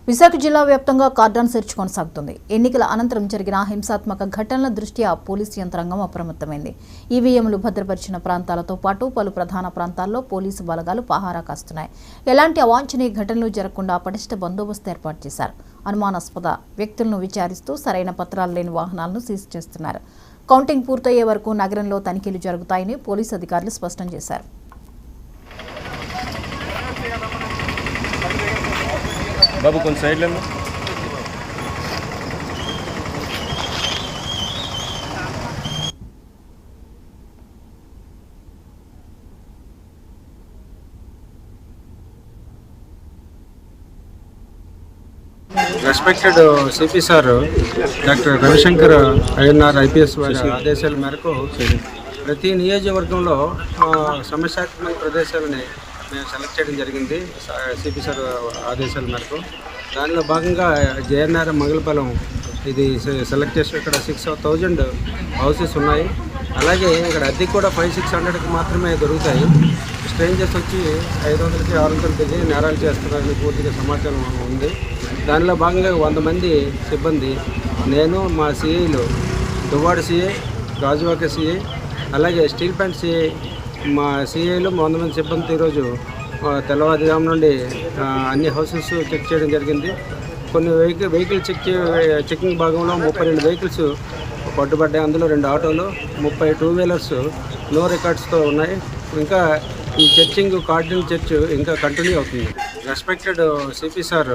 విశాఖ జిల్లా వ్యాప్తంగా cordon search కొనసాగుతుంది. ఎన్నికల అనంతరం జరిగిన హింసాత్మక ఘటనల దృష్ట్యా పోలీసు యంత్రాంగం అప్రమత్తమైంది. ఈవీఎంలు భద్రపరిచిన ప్రాంతాలతో పాటు పలు ప్రధాన ప్రాంతాల్లో పోలీసు బలగాలు పహారా కాస్తున్నాయి. ఎలాంటి అవాంఛనీయ ఘటనలు జరగకుండా పటిష్ట బందోబస్తు ఏర్పాటు చేశారు. అనుమానాస్పద వ్యక్తులను విచారిస్తూ సరైన పత్రాలు లేని వాహనాలను సీజ్ చేస్తున్నారు. కౌంటింగ్ పూర్తయ్యే వరకు నగరంలో తనిఖీలు జరుగుతాయని పోలీసు అధికారులు స్పష్టం చేశారు. బాబు కొంచెం సైడ్లో respected CP sir doctor Ravishankar INR IPS వారి ఆదేశాల మేరకు ప్రతి నియోజకవర్గంలో సమస్యాత్మక ప్రదేశాలని మేము సెలెక్ట్ చేయడం జరిగింది. సిపి సార్ ఆదేశాల మేరకు దానిలో భాగంగా జేఎన్ఆర్ మంగళపాలెం ఇది సెలెక్ట్ చేసి ఇక్కడ 6,000 హౌసెస్ ఉన్నాయి. అలాగే ఇక్కడ అద్దెకి కూడా 500-600కి మాత్రమే దొరుకుతాయి. స్ట్రేంజర్స్ వచ్చి 500కి 600కి నేరాలు చేస్తున్నారని పూర్తిగా సమాచారం ఉంది. దానిలో భాగంగా 100 మంది సిబ్బంది, నేను, మా సిఐలు, దువ్వాడ సిఐ, గాజువాక సిఐ, అలాగే స్టీల్ ప్లాంట్ సిఐ, మా సిఐలు 100 మంది సిబ్బంది ఈరోజు తెల్లవారుజాము నుండి అన్ని హౌసెస్ చెక్ చేయడం జరిగింది. కొన్ని వెహికల్ చెకింగ్ భాగంలో 32 వెహికల్స్ పట్టుబడ్డాయి. అందులో 2 ఆటోలు, 30 2 వీలర్స్ నో రికార్డ్స్తో ఉన్నాయి. ఇంకా ఈ కార్డినల్ చర్చ్ ఇంకా కంటిన్యూ అవుతుంది. Respected CP sir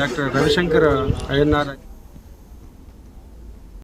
doctor Ravishankar INR